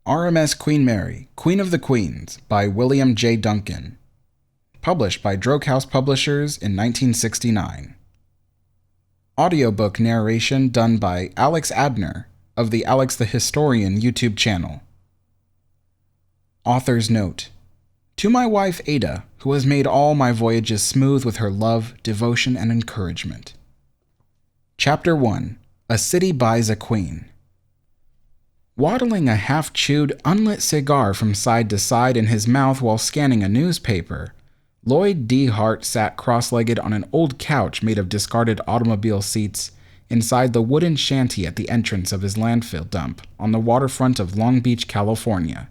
RMS Queen Mary, Queen of the Queens by William J. Duncan. Published by Droke House Publishers in 1969. Audiobook narration done by Alex Adner of the Alex the Historian YouTube channel. Author's note: to my wife Ada, who has made all my voyages smooth with her love, devotion, and encouragement. Chapter 1. A City Buys a Queen. Waddling a half-chewed, unlit cigar from side to side in his mouth while scanning a newspaper, Lloyd D. Hart sat cross-legged on an old couch made of discarded automobile seats inside the wooden shanty at the entrance of his landfill dump on the waterfront of Long Beach, California.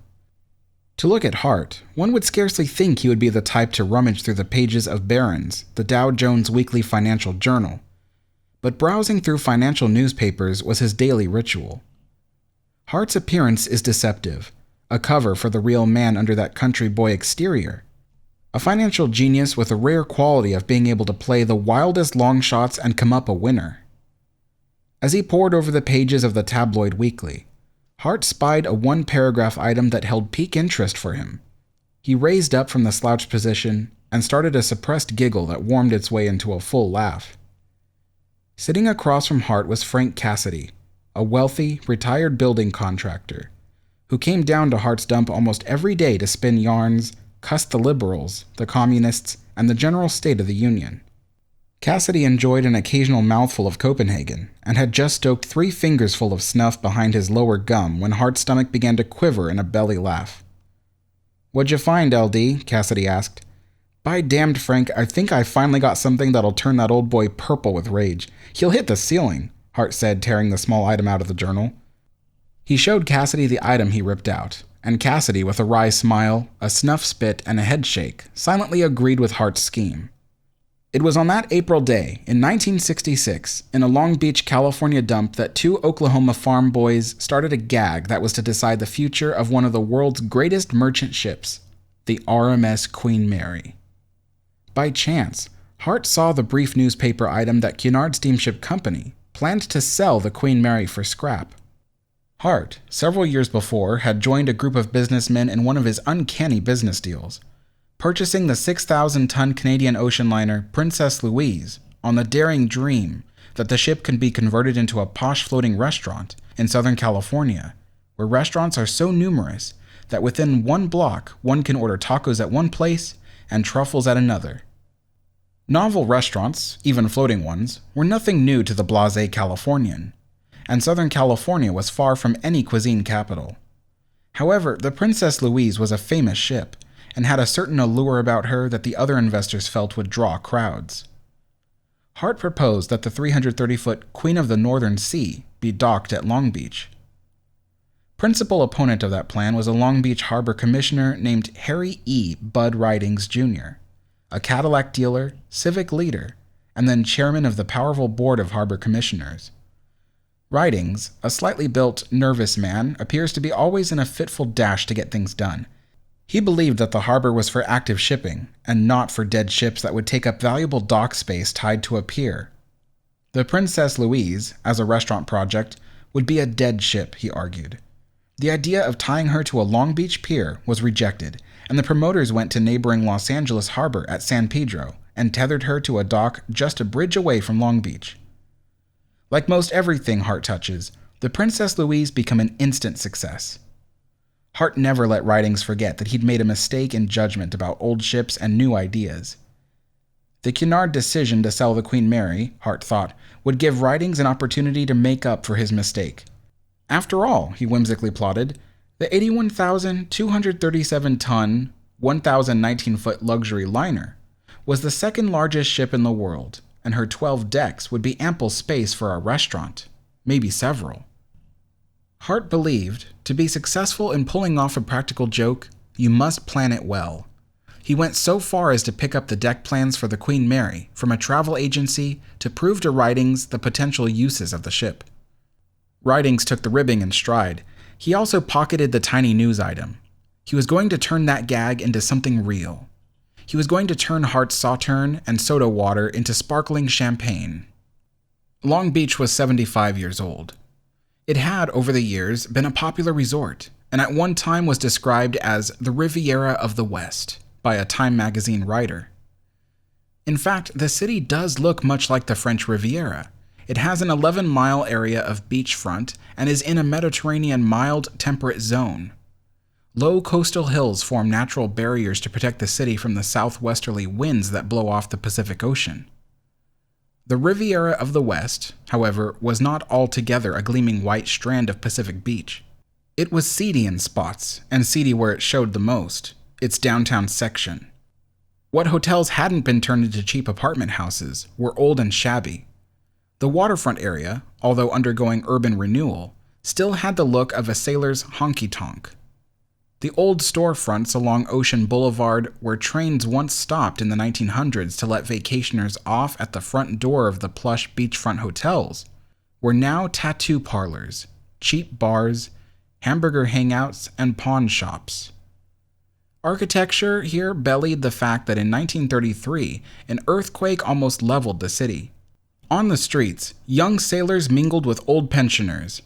To look at Hart, one would scarcely think he would be the type to rummage through the pages of Barron's, the Dow Jones Weekly Financial Journal. But browsing through financial newspapers was his daily ritual. Hart's appearance is deceptive, a cover for the real man under that country boy exterior. A financial genius with a rare quality of being able to play the wildest long shots and come up a winner. As he pored over the pages of the tabloid weekly, Hart spied a one-paragraph item that held peak interest for him. He raised up from the slouched position and started a suppressed giggle that warmed its way into a full laugh. Sitting across from Hart was Frank Cassidy, a wealthy, retired building contractor, who came down to Hart's dump almost every day to spin yarns, cuss the liberals, the communists, and the general state of the Union. Cassidy enjoyed an occasional mouthful of Copenhagen, and had just stoked 3 fingers full of snuff behind his lower gum when Hart's stomach began to quiver in a belly laugh. "What'd you find, LD?" Cassidy asked. "By damned, Frank, I think I finally got something that'll turn that old boy purple with rage. He'll hit the ceiling," Hart said, tearing the small item out of the journal. He showed Cassidy the item he ripped out, and Cassidy, with a wry smile, a snuff spit, and a head shake, silently agreed with Hart's scheme. It was on that April day, in 1966, in a Long Beach, California dump that 2 Oklahoma farm boys started a gag that was to decide the future of one of the world's greatest merchant ships, the RMS Queen Mary. By chance, Hart saw the brief newspaper item that Cunard Steamship Company planned to sell the Queen Mary for scrap. Hart, several years before, had joined a group of businessmen in one of his uncanny business deals, purchasing the 6,000-ton Canadian ocean liner Princess Louise on the daring dream that the ship can be converted into a posh floating restaurant in Southern California, where restaurants are so numerous that within one block one can order tacos at one place and truffles at another. Novel restaurants, even floating ones, were nothing new to the blasé Californian, and Southern California was far from any cuisine capital. However, the Princess Louise was a famous ship, and had a certain allure about her that the other investors felt would draw crowds. Hart proposed that the 330-foot Queen of the Northern Sea be docked at Long Beach. Principal opponent of that plan was a Long Beach Harbor commissioner named Harry E. Bud Ridings, Jr., a Cadillac dealer, civic leader, and then chairman of the powerful board of harbor commissioners. Ridings, a slightly built, nervous man, appears to be always in a fitful dash to get things done. He believed that the harbor was for active shipping, and not for dead ships that would take up valuable dock space tied to a pier. The Princess Louise, as a restaurant project, would be a dead ship, he argued. The idea of tying her to a Long Beach pier was rejected, and the promoters went to neighboring Los Angeles Harbor at San Pedro and tethered her to a dock just a bridge away from Long Beach. Like most everything Hart touches, the Princess Louise became an instant success. Hart never let Ridings forget that he'd made a mistake in judgment about old ships and new ideas. The Cunard decision to sell the Queen Mary, Hart thought, would give Ridings an opportunity to make up for his mistake. After all, he whimsically plotted, the 81,237-ton, 1,019-foot luxury liner was the second largest ship in the world, and her 12 decks would be ample space for a restaurant, maybe several. Hart believed, to be successful in pulling off a practical joke, you must plan it well. He went so far as to pick up the deck plans for the Queen Mary from a travel agency to prove to Ridings the potential uses of the ship. Ridings took the ribbing in stride. He also pocketed the tiny news item. He was going to turn that gag into something real. He was going to turn Hart's sauterne and soda water into sparkling champagne. Long Beach was 75 years old. It had, over the years, been a popular resort, and at one time was described as the Riviera of the West by a Time magazine writer. In fact, the city does look much like the French Riviera. It has an 11-mile area of beachfront and is in a Mediterranean mild temperate zone. Low coastal hills form natural barriers to protect the city from the southwesterly winds that blow off the Pacific Ocean. The Riviera of the West, however, was not altogether a gleaming white strand of Pacific beach. It was seedy in spots, and seedy where it showed the most, its downtown section. What hotels hadn't been turned into cheap apartment houses were old and shabby. The waterfront area, although undergoing urban renewal, still had the look of a sailor's honky-tonk. The old storefronts along Ocean Boulevard, where trains once stopped in the 1900s to let vacationers off at the front door of the plush beachfront hotels, were now tattoo parlors, cheap bars, hamburger hangouts, and pawn shops. Architecture here bellied the fact that in 1933, an earthquake almost leveled the city. On the streets, young sailors mingled with old pensioners.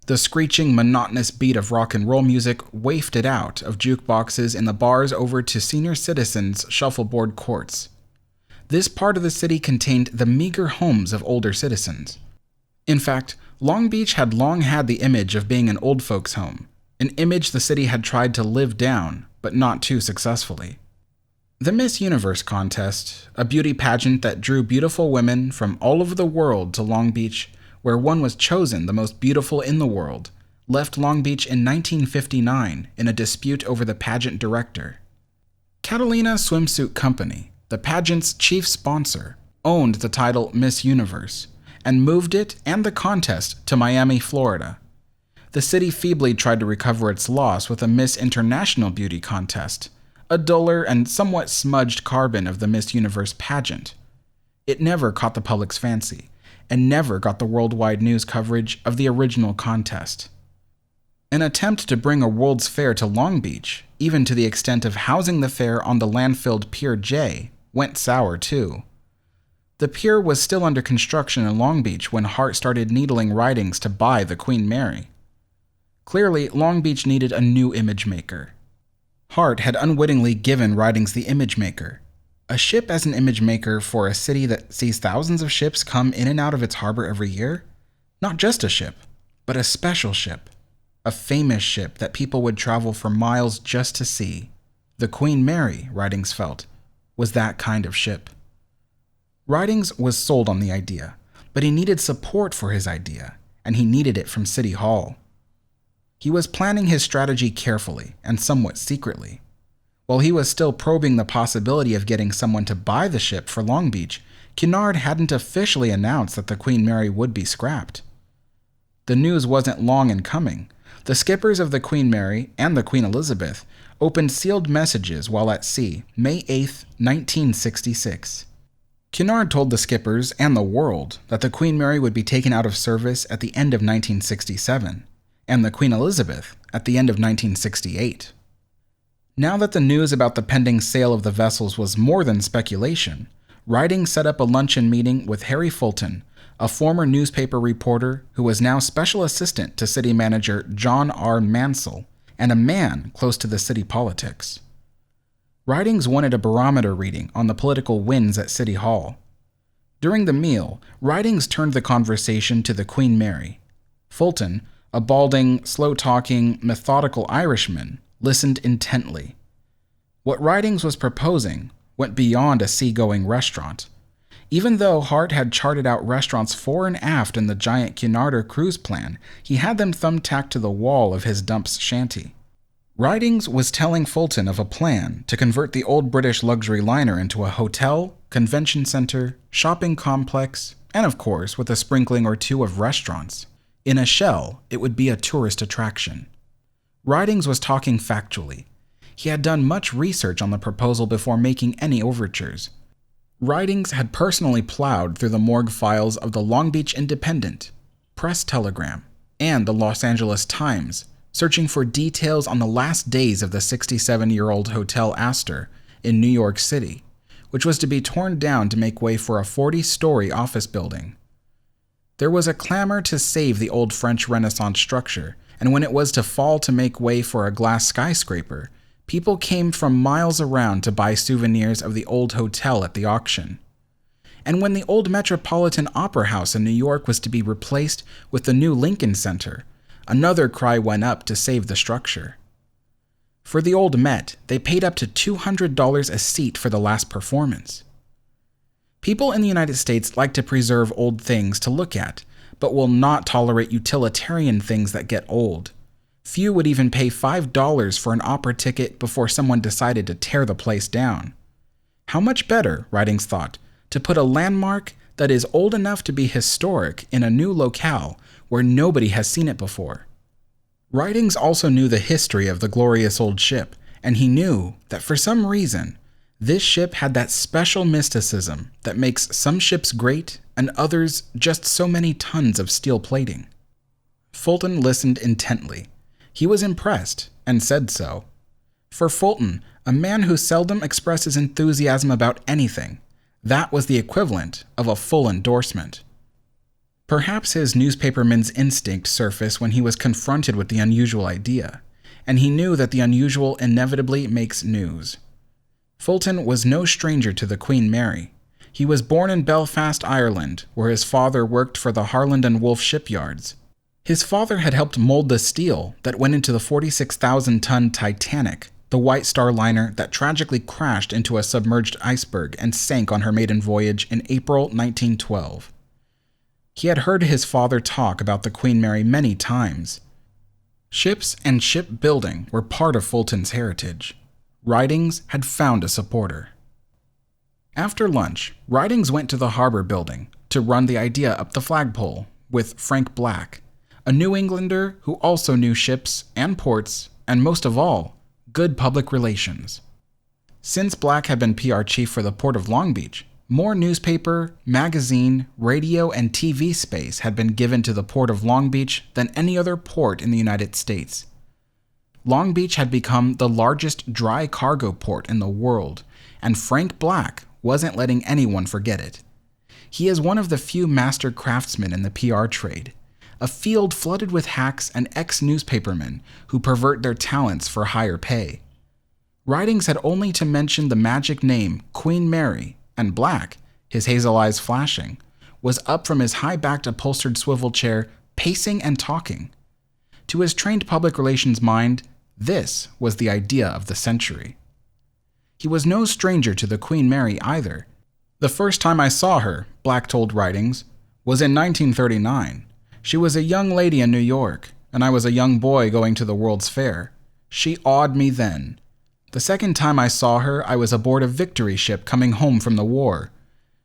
The screeching, monotonous beat of rock and roll music wafted out of jukeboxes in the bars over to senior citizens' shuffleboard courts. This part of the city contained the meager homes of older citizens. In fact, Long Beach had long had the image of being an old folks' home, an image the city had tried to live down, but not too successfully. The Miss Universe contest, a beauty pageant that drew beautiful women from all over the world to Long Beach, where one was chosen the most beautiful in the world, left Long Beach in 1959 in a dispute over the pageant director. Catalina Swimsuit Company, the pageant's chief sponsor, owned the title Miss Universe, and moved it and the contest to Miami, Florida. The city feebly tried to recover its loss with a Miss International Beauty contest, a duller and somewhat smudged carbon of the Miss Universe pageant. It never caught the public's fancy, and never got the worldwide news coverage of the original contest. An attempt to bring a World's Fair to Long Beach, even to the extent of housing the fair on the landfilled Pier J, went sour too. The pier was still under construction in Long Beach when Hart started needling Ridings to buy the Queen Mary. Clearly, Long Beach needed a new image maker. Hart had unwittingly given Ridings the image maker. A ship as an image maker for a city that sees thousands of ships come in and out of its harbor every year? Not just a ship, but a special ship. A famous ship that people would travel for miles just to see. The Queen Mary, Ridings felt, was that kind of ship. Ridings was sold on the idea, but he needed support for his idea, and he needed it from City Hall. He was planning his strategy carefully and somewhat secretly. While he was still probing the possibility of getting someone to buy the ship for Long Beach, Cunard hadn't officially announced that the Queen Mary would be scrapped. The news wasn't long in coming. The skippers of the Queen Mary and the Queen Elizabeth opened sealed messages while at sea, May 8, 1966. Cunard told the skippers and the world that the Queen Mary would be taken out of service at the end of 1967, and the Queen Elizabeth at the end of 1968. Now that the news about the pending sale of the vessels was more than speculation, Ridings set up a luncheon meeting with Harry Fulton, a former newspaper reporter who was now special assistant to city manager John R. Mansell, and a man close to the city politics. Ridings wanted a barometer reading on the political winds at City Hall. During the meal, Ridings turned the conversation to the Queen Mary. Fulton, a balding, slow-talking, methodical Irishman, listened intently. What Ridings was proposing went beyond a seagoing restaurant. Even though Hart had charted out restaurants fore and aft in the giant Cunarder cruise plan, he had them thumbtacked to the wall of his dump's shanty. Ridings was telling Fulton of a plan to convert the old British luxury liner into a hotel, convention center, shopping complex, and of course with a sprinkling or two of restaurants. In a shell, it would be a tourist attraction. Ridings was talking factually. He had done much research on the proposal before making any overtures. Ridings had personally plowed through the morgue files of the Long Beach Independent, Press-Telegram, and the Los Angeles Times, searching for details on the last days of the 67-year-old Hotel Astor in New York City, which was to be torn down to make way for a 40-story office building. There was a clamor to save the old French Renaissance structure, and when it was to fall to make way for a glass skyscraper, people came from miles around to buy souvenirs of the old hotel at the auction. And when the old Metropolitan Opera House in New York was to be replaced with the new Lincoln Center, another cry went up to save the structure. For the old Met, they paid up to $200 a seat for the last performance. People in the United States like to preserve old things to look at, but will not tolerate utilitarian things that get old. Few would even pay $5 for an opera ticket before someone decided to tear the place down. How much better, Ridings thought, to put a landmark that is old enough to be historic in a new locale where nobody has seen it before. Ridings also knew the history of the glorious old ship, and he knew that for some reason, this ship had that special mysticism that makes some ships great and others just so many tons of steel plating. Fulton listened intently. He was impressed, and said so. For Fulton, a man who seldom expresses enthusiasm about anything, that was the equivalent of a full endorsement. Perhaps his newspaperman's instinct surfaced when he was confronted with the unusual idea, and he knew that the unusual inevitably makes news. Fulton was no stranger to the Queen Mary. He was born in Belfast, Ireland, where his father worked for the Harland and Wolff shipyards. His father had helped mold the steel that went into the 46,000-ton Titanic, the White Star liner that tragically crashed into a submerged iceberg and sank on her maiden voyage in April 1912. He had heard his father talk about the Queen Mary many times. Ships and shipbuilding were part of Fulton's heritage. Ridings had found a supporter. After lunch, Ridings went to the harbor building to run the idea up the flagpole with Frank Black, a New Englander who also knew ships and ports, and most of all, good public relations. Since Black had been PR chief for the Port of Long Beach, more newspaper, magazine, radio, and TV space had been given to the Port of Long Beach than any other port in the United States. Long Beach had become the largest dry cargo port in the world, and Frank Black wasn't letting anyone forget it. He is one of the few master craftsmen in the PR trade, a field flooded with hacks and ex-newspapermen who pervert their talents for higher pay. Ridings had only to mention the magic name Queen Mary, and Black, his hazel eyes flashing, was up from his high-backed upholstered swivel chair, pacing and talking. To his trained public relations mind, this was the idea of the century. He was no stranger to the Queen Mary either. The first time I saw her, Black told Ridings, was in 1939. She was a young lady in New York, and I was a young boy going to the World's Fair. She awed me then. The second time I saw her, I was aboard a Victory ship coming home from the war.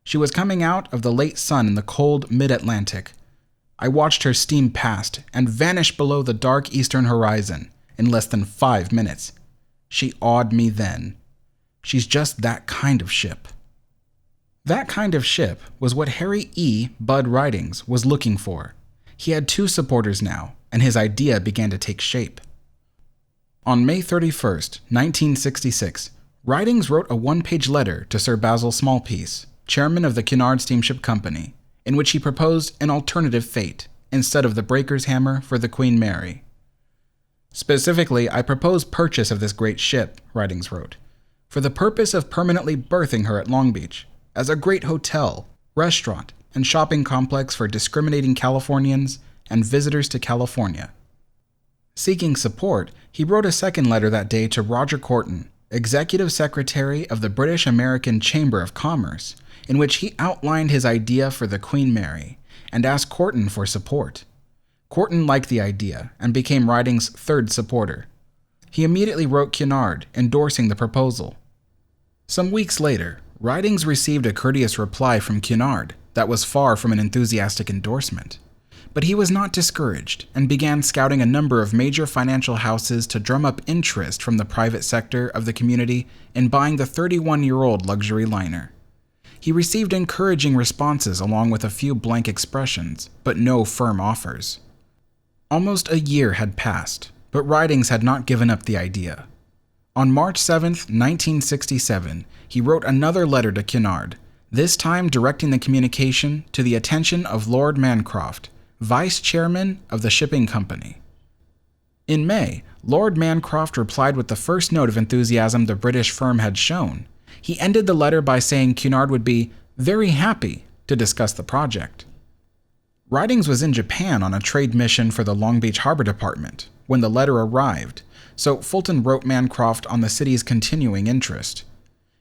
She was coming out of the late sun in the cold mid-Atlantic. I watched her steam past and vanish below the dark eastern horizon in less than 5 minutes. She awed me then. She's just that kind of ship. That kind of ship was what Harry E. Bud Ridings was looking for. He had 2 supporters now, and his idea began to take shape. On May 31st, 1966, Ridings wrote a 1-page letter to Sir Basil Smallpiece, chairman of the Cunard Steamship Company, in which he proposed an alternative fate instead of the breaker's hammer for the Queen Mary. Specifically, I propose purchase of this great ship, Ridings wrote, for the purpose of permanently berthing her at Long Beach, as a great hotel, restaurant, and shopping complex for discriminating Californians and visitors to California. Seeking support, he wrote a second letter that day to Roger Corton, Executive Secretary of the British American Chamber of Commerce, in which he outlined his idea for the Queen Mary and asked Corton for support. Corton liked the idea and became Ridings' third supporter. He immediately wrote Cunard endorsing the proposal. Some weeks later, Ridings received a courteous reply from Cunard that was far from an enthusiastic endorsement. But he was not discouraged and began scouting a number of major financial houses to drum up interest from the private sector of the community in buying the 31-year-old luxury liner. He received encouraging responses along with a few blank expressions, but no firm offers. Almost a year had passed, but Ridings had not given up the idea. On March 7, 1967, he wrote another letter to Cunard, this time directing the communication to the attention of Lord Mancroft, Vice Chairman of the Shipping Company. In May, Lord Mancroft replied with the first note of enthusiasm the British firm had shown. He ended the letter by saying Cunard would be very happy to discuss the project. Ridings was in Japan on a trade mission for the Long Beach Harbor Department when the letter arrived, so Fulton wrote Mancroft on the city's continuing interest.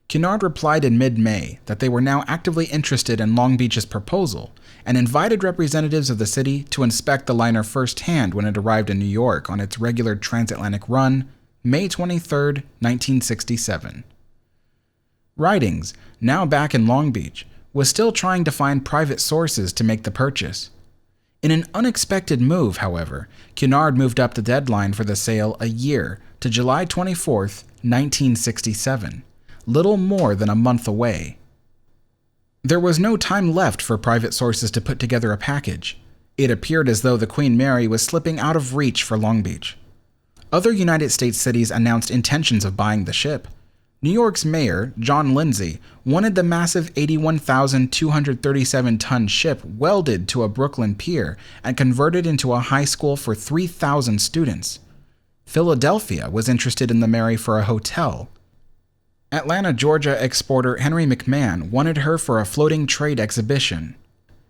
Cunard replied in mid-May that they were now actively interested in Long Beach's proposal and invited representatives of the city to inspect the liner firsthand when it arrived in New York on its regular transatlantic run, May 23, 1967. Ridings, now back in Long Beach, was still trying to find private sources to make the purchase. In an unexpected move, however, Cunard moved up the deadline for the sale a year to July 24, 1967, little more than a month away. There was no time left for private sources to put together a package. It appeared as though the Queen Mary was slipping out of reach for Long Beach. Other United States cities announced intentions of buying the ship. New York's mayor, John Lindsay, wanted the massive 81,237-ton ship welded to a Brooklyn pier and converted into a high school for 3,000 students. Philadelphia was interested in the Mary for a hotel. Atlanta, Georgia exporter Henry McMahon wanted her for a floating trade exhibition.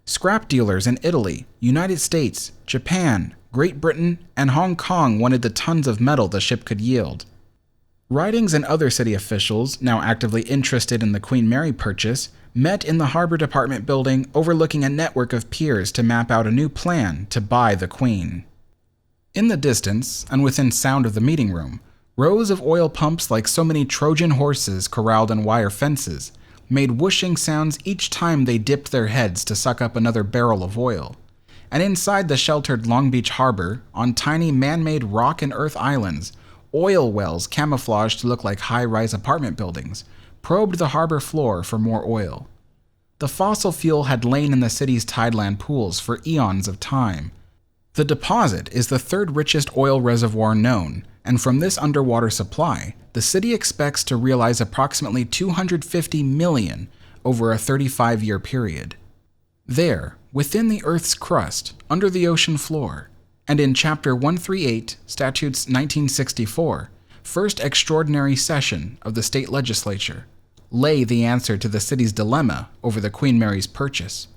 Scrap dealers in Italy, United States, Japan, Great Britain, and Hong Kong wanted the tons of metal the ship could yield. Ridings and other city officials, now actively interested in the Queen Mary purchase, met in the Harbor Department building overlooking a network of piers to map out a new plan to buy the Queen. In the distance, and within sound of the meeting room, rows of oil pumps like so many Trojan horses corralled in wire fences made whooshing sounds each time they dipped their heads to suck up another barrel of oil. And inside the sheltered Long Beach harbor, on tiny man-made rock and earth islands, oil wells camouflaged to look like high-rise apartment buildings probed the harbor floor for more oil. The fossil fuel had lain in the city's tideland pools for eons of time. The deposit is the third richest oil reservoir known, and from this underwater supply, the city expects to realize approximately $250 million over a 35-year period. There, within the Earth's crust, under the ocean floor, and in Chapter 138, Statutes 1964, First Extraordinary Session of the state legislature, lay the answer to the city's dilemma over the Queen Mary's purchase.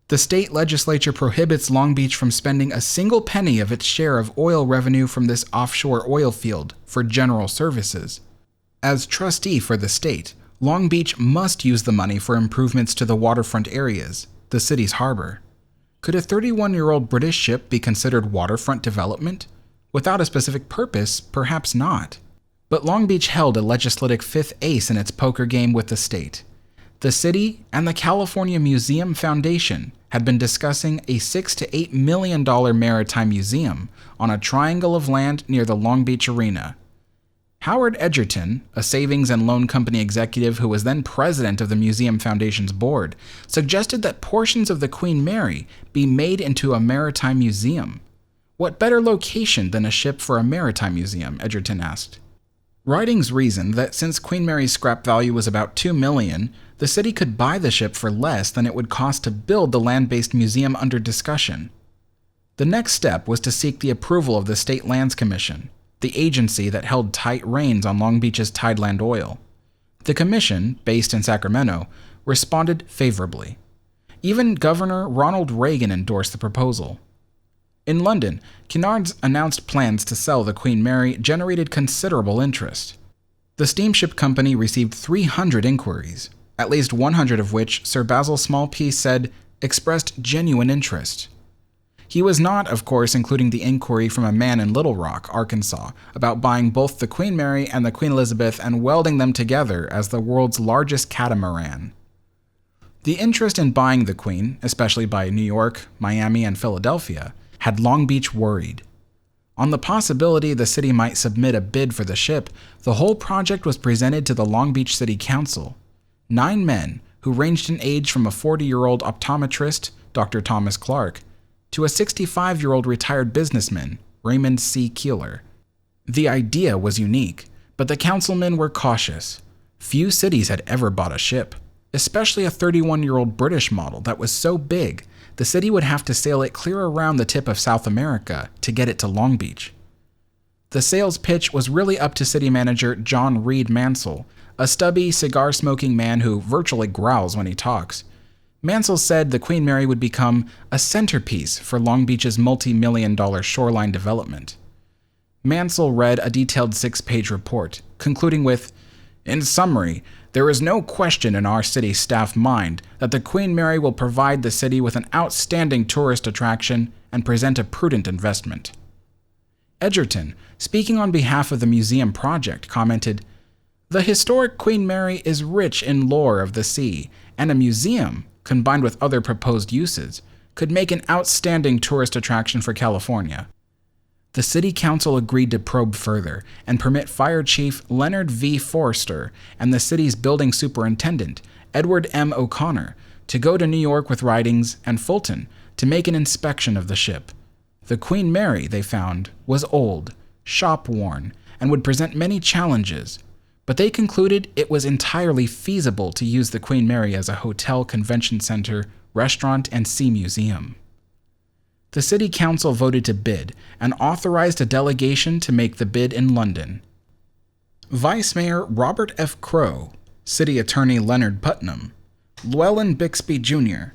The state legislature prohibits Long Beach from spending a single penny of its share of oil revenue from this offshore oil field for general services. As trustee for the state, Long Beach must use the money for improvements to the waterfront areas, the city's harbor. Could a 31-year-old British ship be considered waterfront development? Without a specific purpose, perhaps not. But Long Beach held a legislative fifth ace in its poker game with the state. The city and the California Museum Foundation had been discussing a $6 to $8 million maritime museum on a triangle of land near the Long Beach Arena. Howard Edgerton, a savings and loan company executive who was then president of the Museum Foundation's board, suggested that portions of the Queen Mary be made into a maritime museum. What better location than a ship for a maritime museum, Edgerton asked. Ridings reasoned that since Queen Mary's scrap value was about $2 million, the city could buy the ship for less than it would cost to build the land-based museum under discussion. The next step was to seek the approval of the State Lands Commission, the agency that held tight reins on Long Beach's tideland oil. The commission, based in Sacramento, responded favorably. Even Governor Ronald Reagan endorsed the proposal. In London, Cunard's announced plans to sell the Queen Mary generated considerable interest. The steamship company received 300 inquiries, at least 100 of which Sir Basil Smallpiece said expressed genuine interest. He was not, of course, including the inquiry from a man in Little Rock, Arkansas, about buying both the Queen Mary and the Queen Elizabeth and welding them together as the world's largest catamaran. The interest in buying the Queen, especially by New York, Miami, and Philadelphia, had Long Beach worried. On the possibility the city might submit a bid for the ship, the whole project was presented to the Long Beach City Council. 9 men, who ranged in age from a 40-year-old optometrist, Dr. Thomas Clark, to a 65-year-old retired businessman, Raymond C. Keeler. The idea was unique, but the councilmen were cautious. Few cities had ever bought a ship, especially a 31-year-old British model that was so big, the city would have to sail it clear around the tip of South America to get it to Long Beach. The sales pitch was really up to city manager John Reed Mansell, a stubby, cigar-smoking man who virtually growls when he talks. Mansell said the Queen Mary would become a centerpiece for Long Beach's multi-million-dollar shoreline development. Mansell read a detailed 6-page report, concluding with, "In summary, there is no question in our city staff mind that the Queen Mary will provide the city with an outstanding tourist attraction and present a prudent investment." Edgerton, speaking on behalf of the museum project, commented, "The historic Queen Mary is rich in lore of the sea, and a museum, combined with other proposed uses, could make an outstanding tourist attraction for California." The city council agreed to probe further and permit Fire Chief Leonard V. Forrester and the city's building superintendent, Edward M. O'Connor, to go to New York with Ridings and Fulton to make an inspection of the ship. The Queen Mary, they found, was old, shop-worn, and would present many challenges, but they concluded it was entirely feasible to use the Queen Mary as a hotel, convention center, restaurant, and sea museum. The city council voted to bid and authorized a delegation to make the bid in London. Vice Mayor Robert F. Crow, City Attorney Leonard Putnam, Llewellyn Bixby Jr.,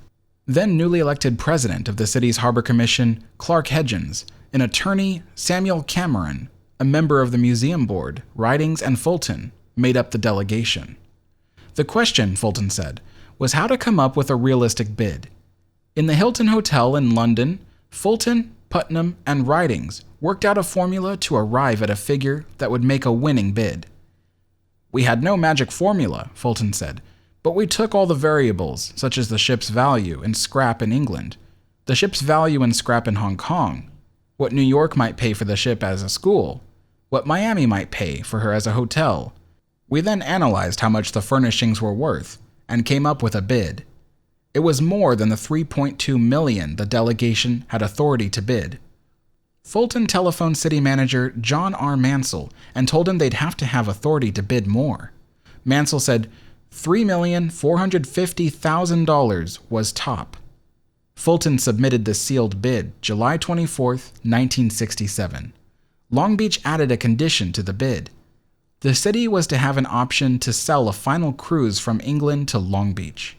then newly elected president of the city's Harbor Commission, Clark Hedgens, an attorney, Samuel Cameron, a member of the museum board, Ridings and Fulton, made up the delegation. The question, Fulton said, was how to come up with a realistic bid. In the Hilton Hotel in London, Fulton, Putnam, and Ridings worked out a formula to arrive at a figure that would make a winning bid. "We had no magic formula," Fulton said, "but we took all the variables, such as the ship's value in scrap in England, the ship's value in scrap in Hong Kong, what New York might pay for the ship as a school, what Miami might pay for her as a hotel. We then analyzed how much the furnishings were worth and came up with a bid. It was more than the $3.2 million the delegation had authority to bid." Fulton telephoned city manager John R. Mansell and told him they'd have to have authority to bid more. Mansell said $3,450,000 was top. Fulton submitted the sealed bid July 24, 1967. Long Beach added a condition to the bid. The city was to have an option to sell a final cruise from England to Long Beach.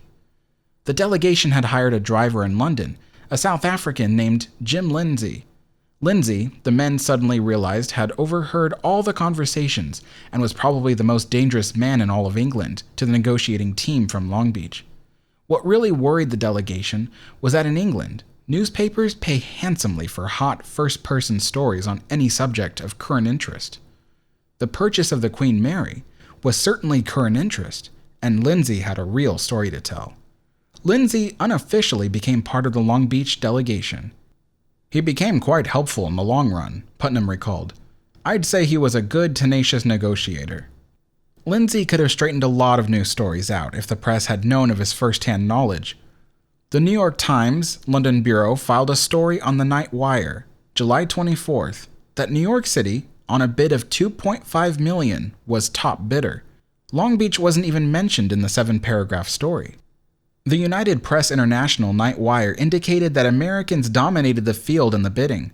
The delegation had hired a driver in London, a South African named Jim Lindsay. Lindsay, the men suddenly realized, had overheard all the conversations and was probably the most dangerous man in all of England to the negotiating team from Long Beach. What really worried the delegation was that in England, newspapers pay handsomely for hot first-person stories on any subject of current interest. The purchase of the Queen Mary was certainly current interest, and Lindsay had a real story to tell. Lindsay unofficially became part of the Long Beach delegation. "He became quite helpful in the long run," Putnam recalled. "I'd say he was a good, tenacious negotiator." Lindsay could have straightened a lot of news stories out if the press had known of his first-hand knowledge. The New York Times, London bureau, filed a story on the Night Wire, July 24th, that New York City, on a bid of $2.5 million, was top bidder. Long Beach wasn't even mentioned in the 7-paragraph story. The United Press International Night Wire indicated that Americans dominated the field in the bidding,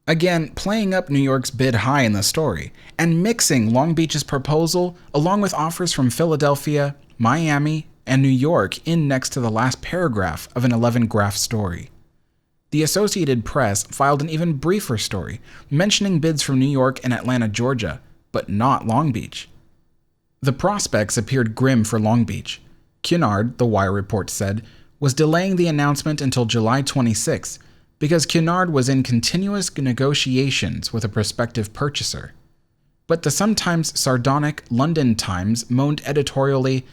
again playing up New York's bid high in the story, and mixing Long Beach's proposal along with offers from Philadelphia, Miami, and New York in next to the last paragraph of an 11-graph story. The Associated Press filed an even briefer story, mentioning bids from New York and Atlanta, Georgia, but not Long Beach. The prospects appeared grim for Long Beach. Cunard, the Wire report said, was delaying the announcement until July 26 because Cunard was in continuous negotiations with a prospective purchaser. But the sometimes sardonic London Times moaned editorially,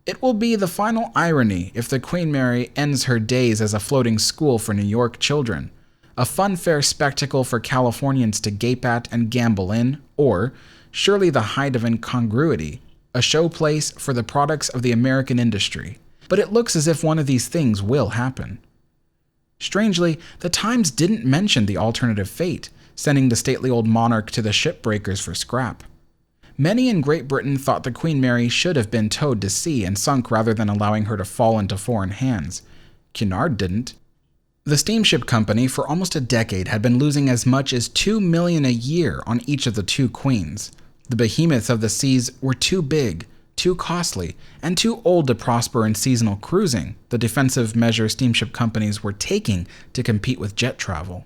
"It will be the final irony if the Queen Mary ends her days as a floating school for New York children, a fun-fair spectacle for Californians to gape at and gamble in, or, surely the height of incongruity, a showplace for the products of the American industry. But it looks as if one of these things will happen." Strangely, the Times didn't mention the alternative fate, sending the stately old monarch to the shipbreakers for scrap. Many in Great Britain thought the Queen Mary should have been towed to sea and sunk rather than allowing her to fall into foreign hands. Cunard didn't. The steamship company for almost a decade had been losing as much as $2 million a year on each of the two queens. The behemoths of the seas were too big, too costly, and too old to prosper in seasonal cruising, the defensive measure steamship companies were taking to compete with jet travel.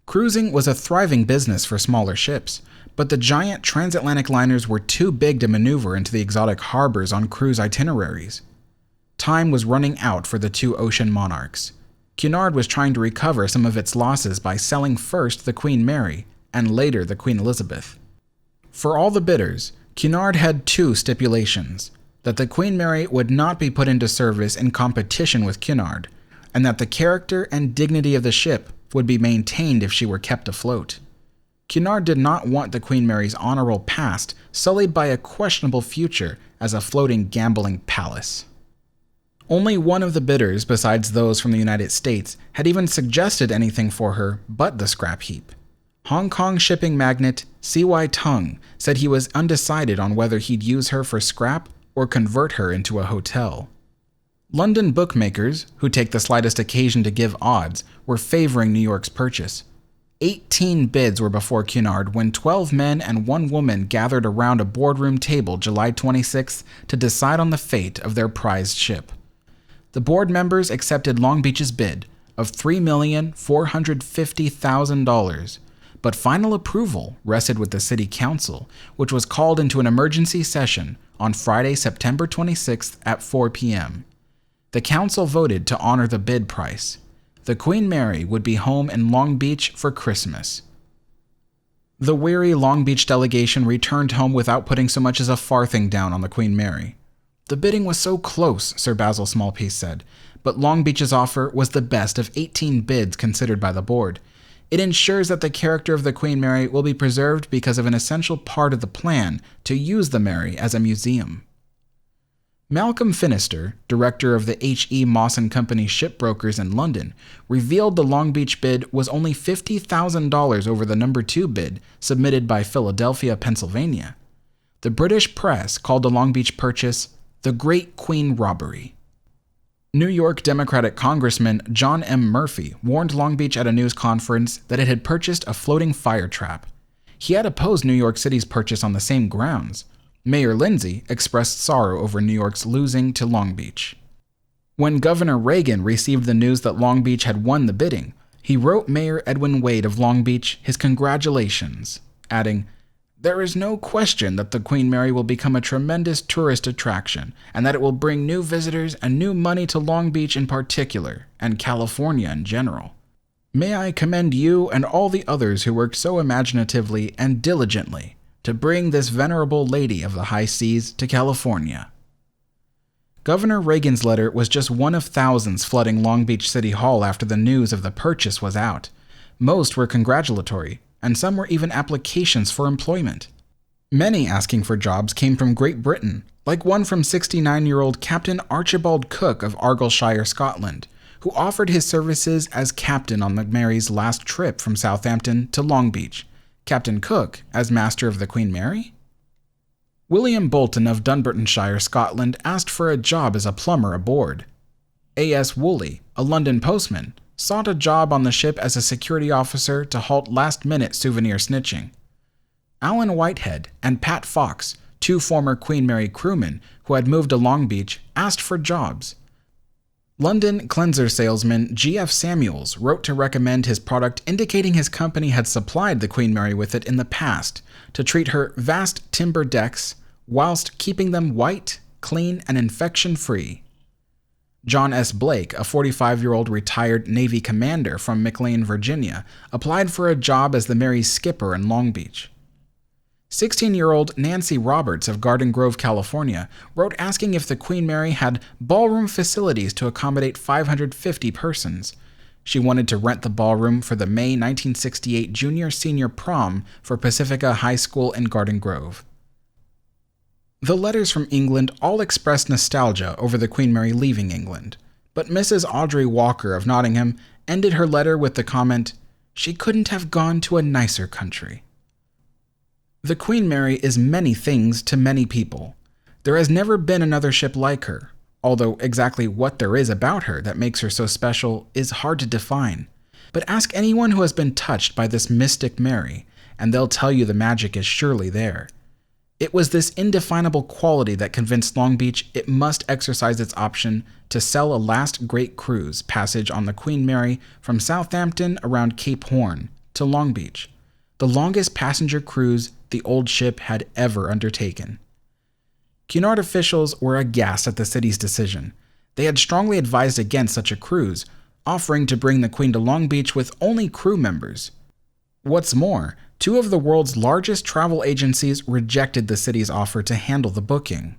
Cruising was a thriving business for smaller ships, but the giant transatlantic liners were too big to maneuver into the exotic harbors on cruise itineraries. Time was running out for the two ocean monarchs. Cunard was trying to recover some of its losses by selling first the Queen Mary and later the Queen Elizabeth. For all the bidders, Cunard had two stipulations: that the Queen Mary would not be put into service in competition with Cunard, and that the character and dignity of the ship would be maintained if she were kept afloat. Cunard did not want the Queen Mary's honorable past sullied by a questionable future as a floating gambling palace. Only one of the bidders, besides those from the United States, had even suggested anything for her but the scrap heap. Hong Kong shipping magnate C.Y. Tung said he was undecided on whether he'd use her for scrap or convert her into a hotel. London bookmakers, who take the slightest occasion to give odds, were favoring New York's purchase. 18 bids were before Cunard when 12 men and 1 woman gathered around a boardroom table July 26th to decide on the fate of their prized ship. The board members accepted Long Beach's bid of $3,450,000, but final approval rested with the City Council, which was called into an emergency session on Friday, September 26th at 4 p.m. The council voted to honor the bid price. The Queen Mary would be home in Long Beach for Christmas. The weary Long Beach delegation returned home without putting so much as a farthing down on the Queen Mary. The bidding was so close, Sir Basil Smallpiece said, but Long Beach's offer was the best of 18 bids considered by the board. It ensures that the character of the Queen Mary will be preserved because of an essential part of the plan to use the Mary as a museum. Malcolm Finister, director of the H.E. Moss & Company shipbrokers in London, revealed the Long Beach bid was only $50,000 over the number 2 bid submitted by Philadelphia, Pennsylvania. The British press called the Long Beach purchase the Great Queen Robbery. New York Democratic Congressman John M. Murphy warned Long Beach at a news conference that it had purchased a floating fire trap. He had opposed New York City's purchase on the same grounds. Mayor Lindsay expressed sorrow over New York's losing to Long Beach. When Governor Reagan received the news that Long Beach had won the bidding, he wrote Mayor Edwin Wade of Long Beach his congratulations, adding, "There is no question that the Queen Mary will become a tremendous tourist attraction, and that it will bring new visitors and new money to Long Beach in particular, and California in general. May I commend you and all the others who worked so imaginatively and diligently to bring this venerable lady of the high seas to California." Governor Reagan's letter was just one of thousands flooding Long Beach City Hall after the news of the purchase was out. Most were congratulatory, and some were even applications for employment. Many asking for jobs came from Great Britain, like one from 69-year-old Captain Archibald Cook of Argyllshire, Scotland, who offered his services as captain on the Mary's last trip from Southampton to Long Beach. Captain Cook as master of the Queen Mary? William Bolton of Dunbartonshire, Scotland, asked for a job as a plumber aboard. A.S. Woolley, a London postman, sought a job on the ship as a security officer to halt last-minute souvenir snitching. Alan Whitehead and Pat Fox, 2 former Queen Mary crewmen who had moved to Long Beach, asked for jobs. London cleanser salesman G.F. Samuels wrote to recommend his product, indicating his company had supplied the Queen Mary with it in the past to treat her vast timber decks whilst keeping them white, clean, and infection-free. John S. Blake, a 45-year-old retired Navy commander from McLean, Virginia, applied for a job as the Mary's skipper in Long Beach. 16-year-old Nancy Roberts of Garden Grove, California, wrote asking if the Queen Mary had ballroom facilities to accommodate 550 persons. She wanted to rent the ballroom for the May 1968 junior-senior prom for Pacifica High School in Garden Grove. The letters from England all expressed nostalgia over the Queen Mary leaving England, but Mrs. Audrey Walker of Nottingham ended her letter with the comment, "She couldn't have gone to a nicer country." The Queen Mary is many things to many people. There has never been another ship like her, although exactly what there is about her that makes her so special is hard to define. But ask anyone who has been touched by this mystic Mary, and they'll tell you the magic is surely there. It was this indefinable quality that convinced Long Beach it must exercise its option to sell a last great cruise passage on the Queen Mary from Southampton around Cape Horn to Long Beach, the longest passenger cruise the old ship had ever undertaken. Cunard officials were aghast at the city's decision. They had strongly advised against such a cruise, offering to bring the Queen to Long Beach with only crew members. What's more, 2 of the world's largest travel agencies rejected the city's offer to handle the booking.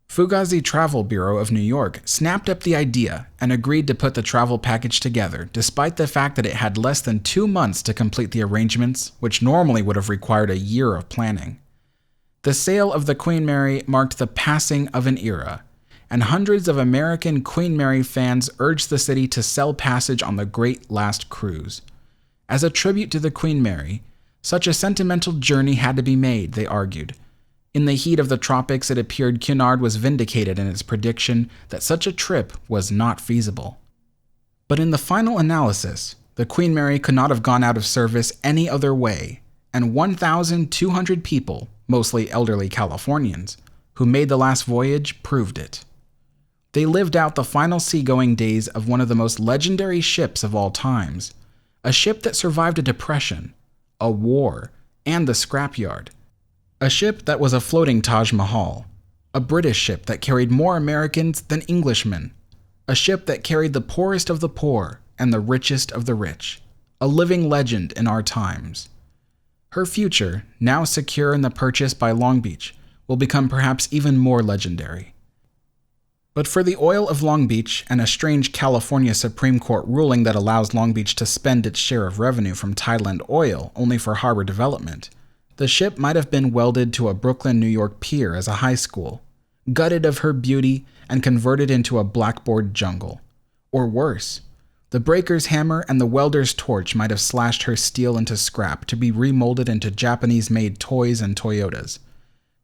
Fugazi Travel Bureau of New York snapped up the idea and agreed to put the travel package together, despite the fact that it had less than 2 months to complete the arrangements, which normally would have required a year of planning. The sale of the Queen Mary marked the passing of an era, and hundreds of American Queen Mary fans urged the city to sell passage on the great last cruise. As a tribute to the Queen Mary, such a sentimental journey had to be made, they argued. In the heat of the tropics, it appeared Cunard was vindicated in its prediction that such a trip was not feasible. But in the final analysis, the Queen Mary could not have gone out of service any other way, and 1,200 people, mostly elderly Californians, who made the last voyage proved it. They lived out the final seagoing days of one of the most legendary ships of all times, a ship that survived a depression, a war, and the scrapyard. A ship that was a floating Taj Mahal, a British ship that carried more Americans than Englishmen, a ship that carried the poorest of the poor and the richest of the rich, a living legend in our times. Her future, now secure in the purchase by Long Beach, will become perhaps even more legendary. But for the oil of Long Beach and a strange California Supreme Court ruling that allows Long Beach to spend its share of revenue from Thailand oil only for harbor development, the ship might have been welded to a Brooklyn, New York pier as a high school, gutted of her beauty and converted into a blackboard jungle. Or worse, the breaker's hammer and the welder's torch might have slashed her steel into scrap to be remolded into Japanese-made toys and Toyotas.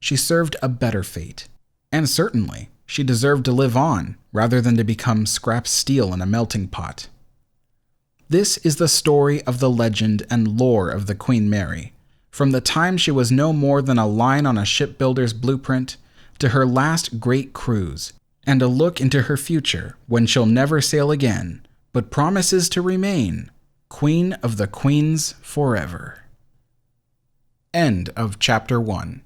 She served a better fate. And certainly, she deserved to live on, rather than to become scrap steel in a melting pot. This is the story of the legend and lore of the Queen Mary, from the time she was no more than a line on a shipbuilder's blueprint, to her last great cruise, and a look into her future when she'll never sail again, but promises to remain Queen of the Queens forever. End of Chapter 1.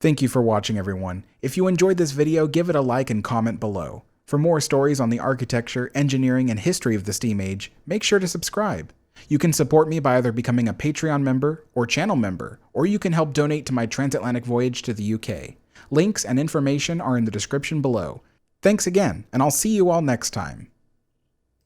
Thank you for watching, everyone. If you enjoyed this video, give it a like and comment below. For more stories on the architecture, engineering, and history of the Steam Age, make sure to subscribe. You can support me by either becoming a Patreon member or channel member, or you can help donate to my transatlantic voyage to the UK. Links and information are in the description below. Thanks again, and I'll see you all next time.